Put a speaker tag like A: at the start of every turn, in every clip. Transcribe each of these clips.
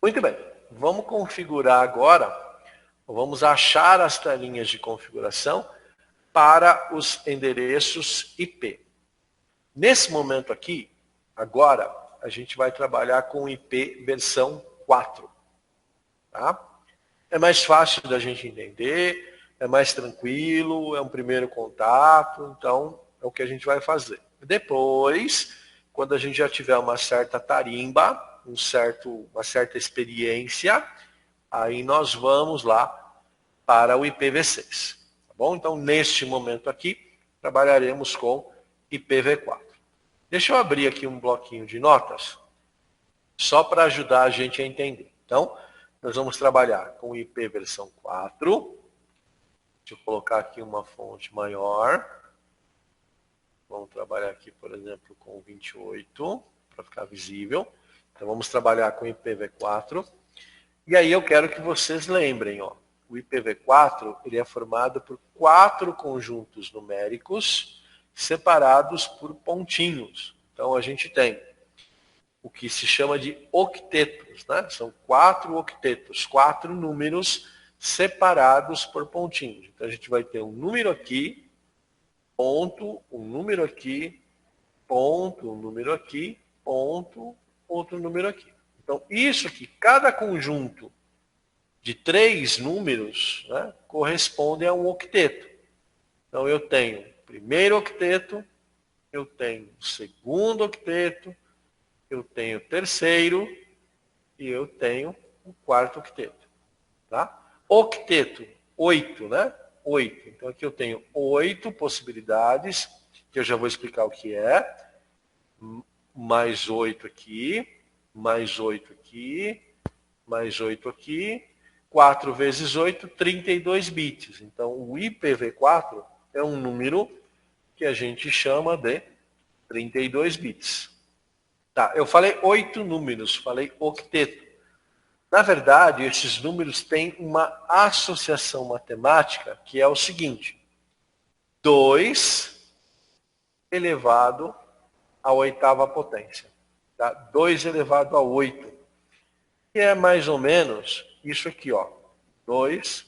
A: Muito bem, vamos configurar agora, vamos achar as telinhas de configuração para os endereços IP. Nesse momento aqui, agora, a gente vai trabalhar com IP versão 4. Tá? É mais fácil da gente entender, é mais tranquilo, é um primeiro contato, então é o que a gente vai fazer. Depois, quando a gente já tiver uma certa tarimba, uma certa experiência, aí nós vamos lá para o IPv6. Tá bom? Então, neste momento aqui, trabalharemos com IPv4. Deixa eu abrir aqui um bloquinho de notas, só para ajudar a gente a entender. Então, nós vamos trabalhar com IP versão 4. Deixa eu colocar aqui uma fonte maior. Vamos trabalhar aqui, por exemplo, com 28, para ficar visível. Então, vamos trabalhar com IPv4. E aí eu quero que vocês lembrem, ó, o IPv4 ele é formado por 4 conjuntos numéricos separados por pontinhos. Então, a gente tem o que se chama de octetos, né? São 4 octetos, 4 números separados por pontinhos. Então a gente vai ter um número aqui, ponto, um número aqui, ponto, um número aqui, ponto, outro número aqui. Então isso aqui, cada conjunto de 3 números, né, corresponde a um octeto. Então eu tenho o primeiro octeto, eu tenho o segundo octeto, eu tenho o terceiro e eu tenho o quarto octeto. Tá? Octeto, 8, né? 8. Então aqui eu tenho 8 possibilidades, que eu já vou explicar o que é. Mais 8 aqui, mais 8 aqui, mais 8 aqui. 4 vezes 8, 32 bits. Então o IPv4 é um número que a gente chama de 32 bits. Tá, eu falei 8 números, falei octeto. Na verdade, esses números têm uma associação matemática que é o seguinte: 2 elevado à oitava potência. Tá? 2 elevado a 8. Que é mais ou menos isso aqui, ó. 2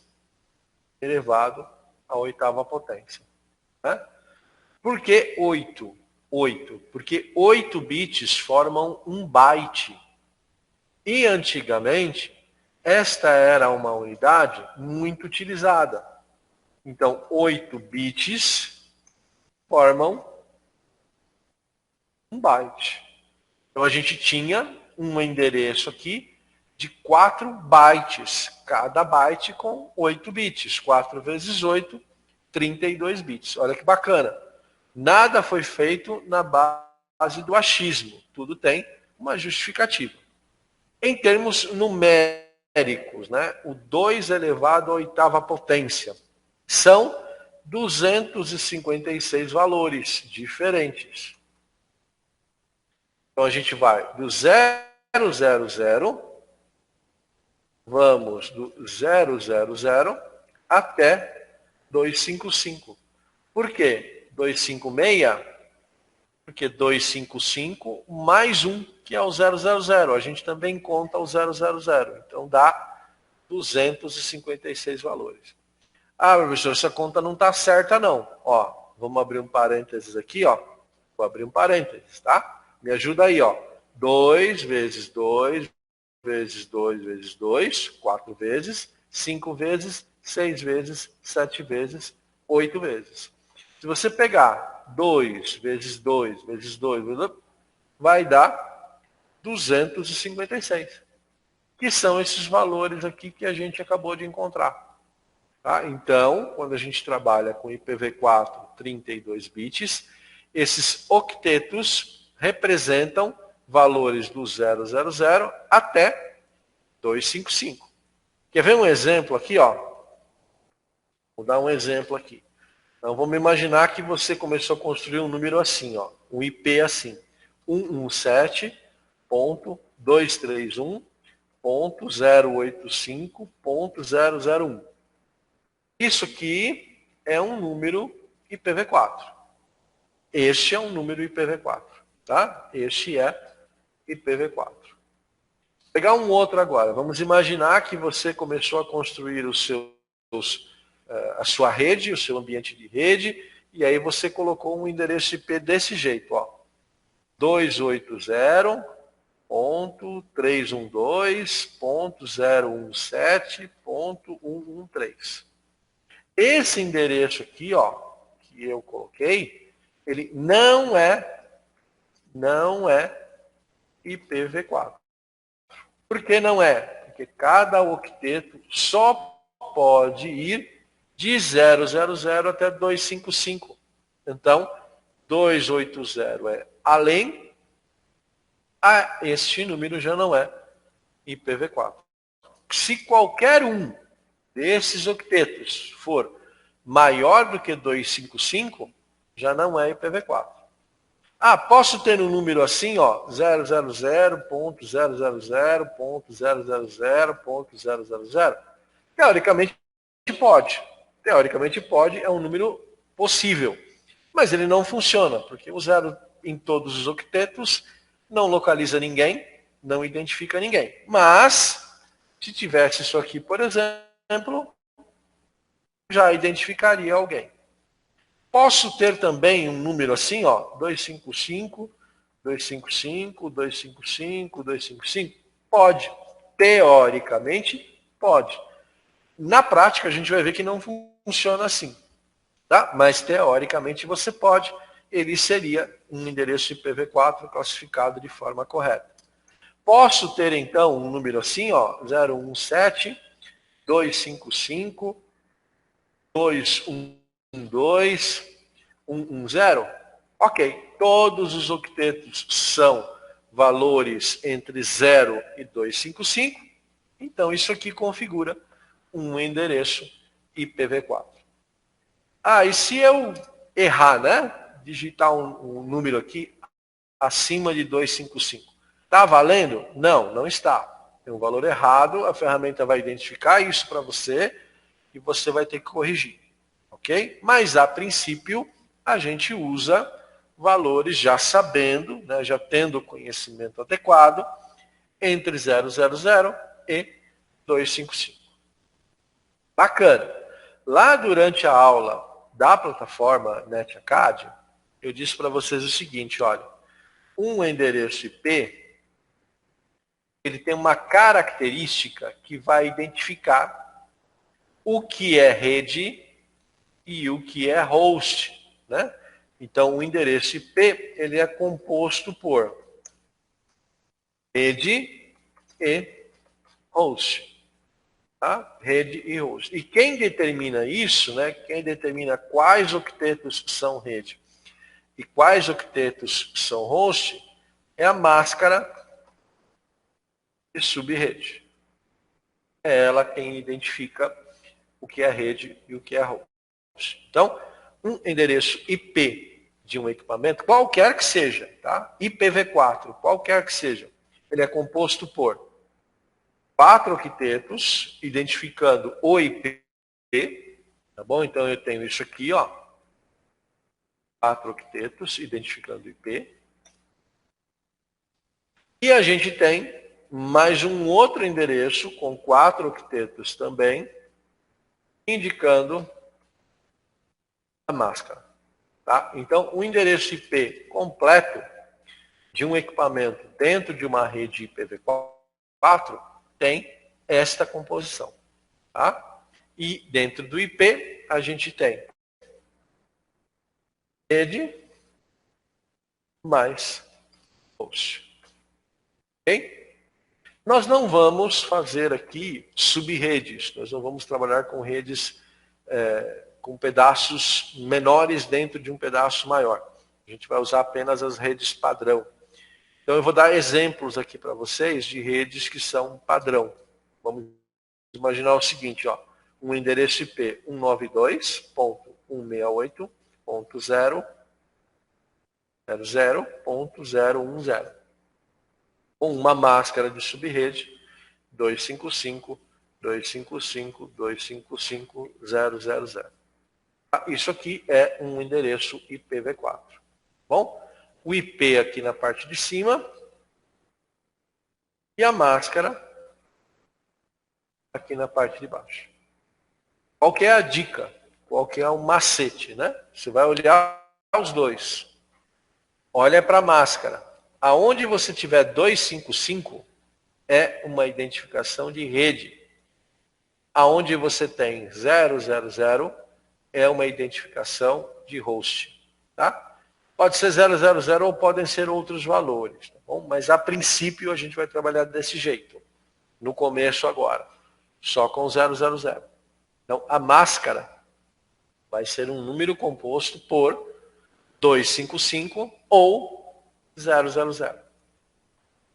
A: elevado à oitava potência. Né? Por que 8? 8. Porque 8 bits formam um byte. E antigamente, esta era uma unidade muito utilizada. Então, 8 bits formam um byte. Então, a gente tinha um endereço aqui de 4 bytes. Cada byte com 8 bits. 4 vezes 8, 32 bits. Olha que bacana. Nada foi feito na base do achismo. Tudo tem uma justificativa. Em termos numéricos, né, o 2 elevado à oitava potência são 256 valores diferentes. Então a gente vai do 000, vamos do 000 até 255. Por quê? 256? Porque 255 mais 1, que é o 000. A gente também conta o 000. Então dá 256 valores. Ah, professor, essa conta não está certa, não. Ó, vamos abrir um parênteses aqui, ó. Vou abrir um parênteses, tá? Me ajuda aí, ó. 2 vezes 2 vezes 2 vezes 2, 4 vezes, 5 vezes, 6 vezes, 7 vezes, 8 vezes. Se você pegar 2 vezes 2 vezes 2, vai dar 256. Que são esses valores aqui que a gente acabou de encontrar. Tá? Então, quando a gente trabalha com IPv4 32 bits, esses octetos representam valores do 000 até 255. Quer ver um exemplo aqui? Ó? Vou dar um exemplo aqui. Então, vamos imaginar que você começou a construir um número assim, ó, um IP assim, 117.231.085.001. Isso aqui é um número IPv4. Este é um número IPv4. Tá? Este é IPv4. Pegar um outro agora. Vamos imaginar que você começou a construir a sua rede, o seu ambiente de rede, e aí você colocou um endereço IP desse jeito, ó. 280.312.017.113. Esse endereço aqui, ó, que eu coloquei, ele não é IPv4. Por que não é? Porque cada octeto só pode ir de 000 até 255. Então, 280 é além, este número já não é IPv4. Se qualquer um desses octetos for maior do que 255, já não é IPv4. Ah, posso ter um número assim, ó, 000.000.000.000.000? Teoricamente pode. Teoricamente pode, é um número possível. Mas ele não funciona, porque o zero em todos os octetos não localiza ninguém, não identifica ninguém. Mas, se tivesse isso aqui, por exemplo, já identificaria alguém. Posso ter também um número assim, ó, 255, 255, 255, 255? Pode. Teoricamente, pode. Na prática, a gente vai ver que não funciona assim. Tá? Mas, teoricamente, você pode. Ele seria um endereço IPv4 classificado de forma correta. Posso ter, então, um número assim, ó, 017, 255, 212, 110? Ok, todos os octetos são valores entre 0 e 255, então isso aqui configura um endereço IPv4. Ah, e se eu errar, né? Digitar um número aqui acima de 255. Está valendo? Não, não está. Tem um valor errado, a ferramenta vai identificar isso para você e você vai ter que corrigir. Ok? Mas, a princípio, a gente usa valores já sabendo, né, já tendo o conhecimento adequado, entre 000 e 255. Bacana. Lá durante a aula da plataforma NetAcad, eu disse para vocês o seguinte, olha, um endereço IP, ele tem uma característica que vai identificar o que é rede e o que é host, né? Então, o endereço IP, ele é composto por rede e host. Tá? Rede e host. E quem determina isso, né? Quem determina quais octetos são rede e quais octetos são host, é a máscara de subrede. É ela quem identifica o que é rede e o que é host. Então, um endereço IP de um equipamento, qualquer que seja, tá? IPv4, qualquer que seja, ele é composto por 4 octetos, identificando o IP, tá bom? Então eu tenho isso aqui, ó, 4 octetos, identificando o IP. E a gente tem mais um outro endereço com 4 octetos também, indicando a máscara. Tá? Então, o endereço IP completo de um equipamento dentro de uma rede IPv4 tem esta composição. Tá? E dentro do IP, a gente tem rede mais host. Ok? Nós não vamos fazer aqui subredes, nós não vamos trabalhar com redes com pedaços menores dentro de um pedaço maior. A gente vai usar apenas as redes padrão. Então eu vou dar exemplos aqui para vocês de redes que são padrão. Vamos imaginar o seguinte, ó, um endereço IP 192.168.0.0.010, com uma máscara de subrede 255.255.255.000. Isso aqui é um endereço IPv4. Bom, o IP aqui na parte de cima. e a máscara aqui na parte de baixo. Qual que é a dica? Qual que é o macete, né? Você vai olhar os dois. Olha para a máscara. Aonde você tiver 255 é uma identificação de rede. Aonde você tem 000 é uma identificação de host. Tá? Pode ser 000 ou podem ser outros valores. Tá bom? Mas a princípio a gente vai trabalhar desse jeito. No começo agora. Só com 000. Então a máscara vai ser um número composto por 255 ou 000.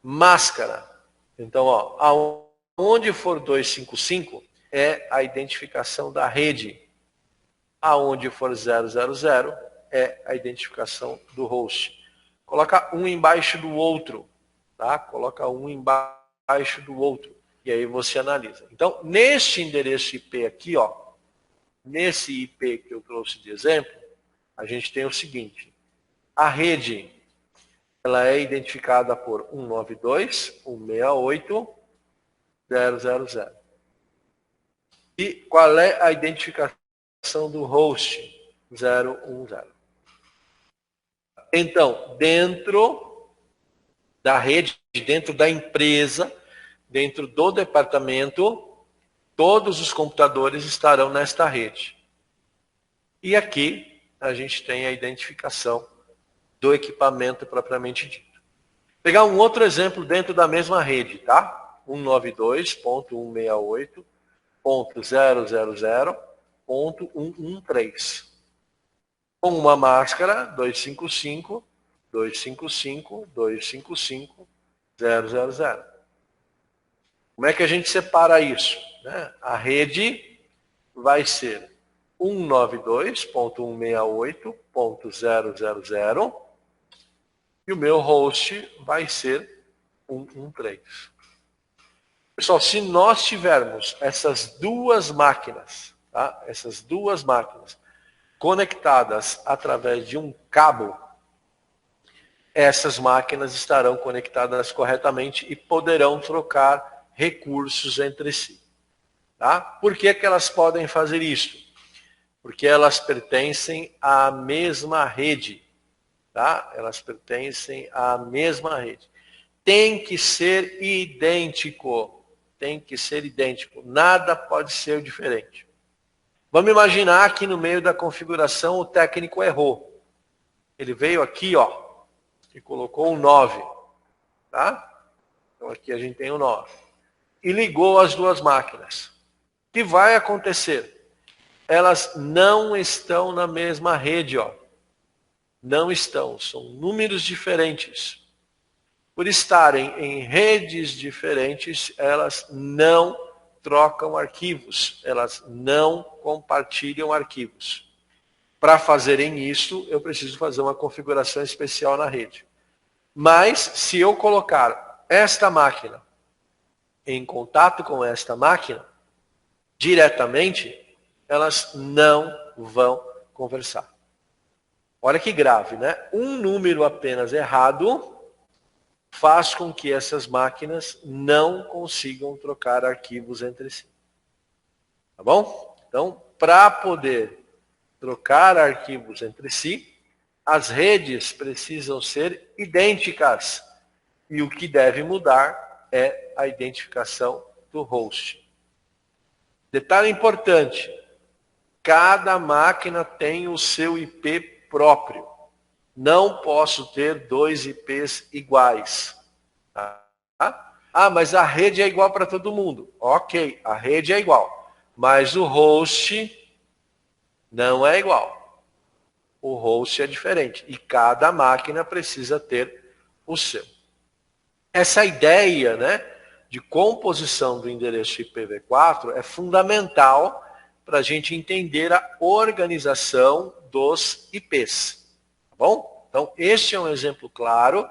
A: Máscara. Então, ó, aonde for 255 é a identificação da rede. Aonde for 000 é a identificação do host. Coloca um embaixo do outro, tá? Coloca um embaixo do outro e aí você analisa. Então, neste endereço IP aqui, ó, nesse IP que eu trouxe de exemplo, a gente tem o seguinte: a rede ela é identificada por 192.168.000. E qual é a identificação do host? 010. Então, dentro da rede, dentro da empresa, dentro do departamento, todos os computadores estarão nesta rede. E aqui a gente tem a identificação do equipamento propriamente dito. Vou pegar um outro exemplo dentro da mesma rede, tá? 192.168.000.113. Com uma máscara 255.255.255.000. Como é que a gente separa isso? A rede vai ser 192.168.000 e o meu host vai ser 113. Pessoal, se nós tivermos essas duas máquinas, tá? Essas duas máquinas conectadas através de um cabo, essas máquinas estarão conectadas corretamente e poderão trocar recursos entre si. Tá? Por que elas podem fazer isso? Porque elas pertencem à mesma rede. Tá? Elas pertencem à mesma rede. Tem que ser idêntico. Tem que ser idêntico. Nada pode ser diferente. Vamos imaginar que no meio da configuração o técnico errou. Ele veio aqui, ó, e colocou um 9. Tá? Então aqui a gente tem um 9. E ligou as duas máquinas. O que vai acontecer? Elas não estão na mesma rede, ó. Não estão, são números diferentes. Por estarem em redes diferentes, elas não trocam arquivos, elas não compartilham arquivos. Para fazerem isso, eu preciso fazer uma configuração especial na rede. Mas, se eu colocar esta máquina em contato com esta máquina, diretamente, elas não vão conversar. Olha que grave, né? Um número apenas errado faz com que essas máquinas não consigam trocar arquivos entre si. Tá bom? Então, para poder trocar arquivos entre si, as redes precisam ser idênticas. E o que deve mudar é a identificação do host. Detalhe importante: cada máquina tem o seu IP próprio. Não posso ter dois IPs iguais. Tá? Ah, mas a rede é igual para todo mundo. Ok, a rede é igual. Mas o host não é igual. O host é diferente. E cada máquina precisa ter o seu. Essa ideia, né, de composição do endereço IPv4 é fundamental para a gente entender a organização dos IPs. Tá bom? Então, este é um exemplo claro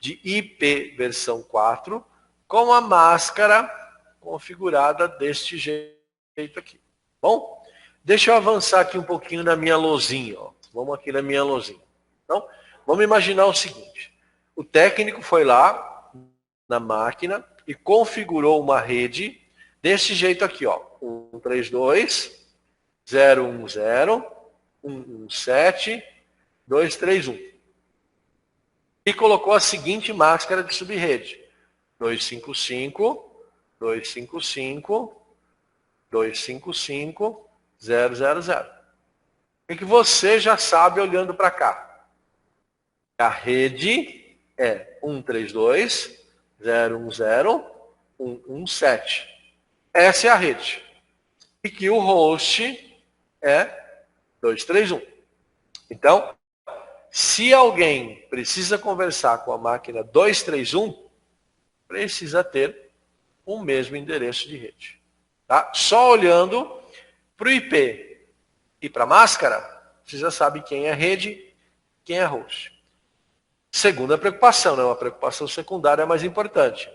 A: de IP versão 4 com a máscara configurada deste jeito aqui. Bom, deixa eu avançar aqui um pouquinho na minha lousinha. Ó. Vamos aqui na minha lousinha. Então, vamos imaginar o seguinte. O técnico foi lá na máquina, e configurou uma rede desse jeito aqui, ó, 132, 010, 117, 231. E colocou a seguinte máscara de subrede: 255, 255, 255, 000. O que você já sabe olhando para cá? A rede é 132, 010, 117. Essa é a rede. E que o host é 231. Então, se alguém precisa conversar com a máquina 231, precisa ter o mesmo endereço de rede. Tá? Só olhando para o IP e para a máscara, você já sabe quem é rede, quem é host. Segunda preocupação, né? Uma preocupação secundária mais importante.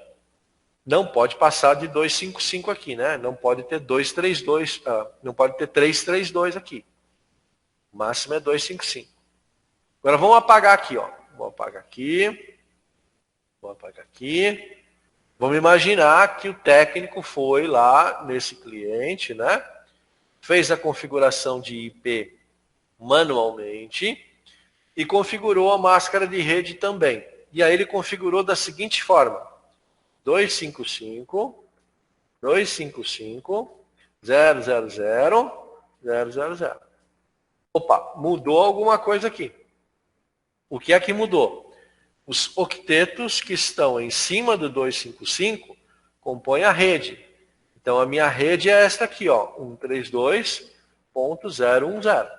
A: Não pode passar de 255 aqui, né? Não pode ter 232, não pode ter 332 aqui. O máximo é 255. Agora vamos apagar aqui, ó. Vou apagar aqui. Vou apagar aqui. Vamos imaginar que o técnico foi lá nesse cliente, né? Fez a configuração de IP manualmente e configurou a máscara de rede também. E aí ele configurou da seguinte forma: 255, 255, 000, 000. Opa, mudou alguma coisa aqui. O que é que mudou? Os octetos que estão em cima do 255 compõem a rede. Então a minha rede é esta aqui, ó, 132.010.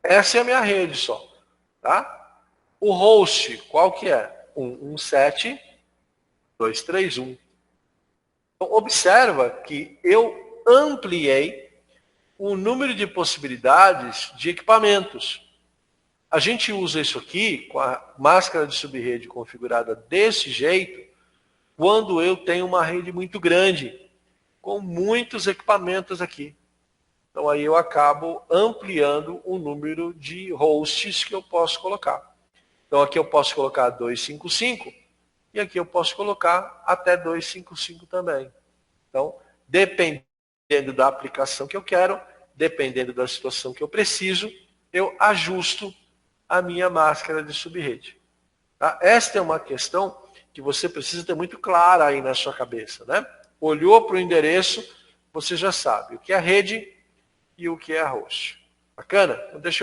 A: Essa é a minha rede só, tá? O host, qual que é? 117.231. Então observa que eu ampliei o número de possibilidades de equipamentos. A gente usa isso aqui, com a máscara de subrede configurada desse jeito, quando eu tenho uma rede muito grande, com muitos equipamentos aqui. Então aí eu acabo ampliando o número de hosts que eu posso colocar. Então aqui eu posso colocar 255, e aqui eu posso colocar até 255 também. Então, dependendo da aplicação que eu quero, dependendo da situação que eu preciso, eu ajusto a minha máscara de subrede. Tá? Esta é uma questão que você precisa ter muito clara aí na sua cabeça, né? Olhou para o endereço, você já sabe o que é rede e o que é host. Bacana? Então deixa eu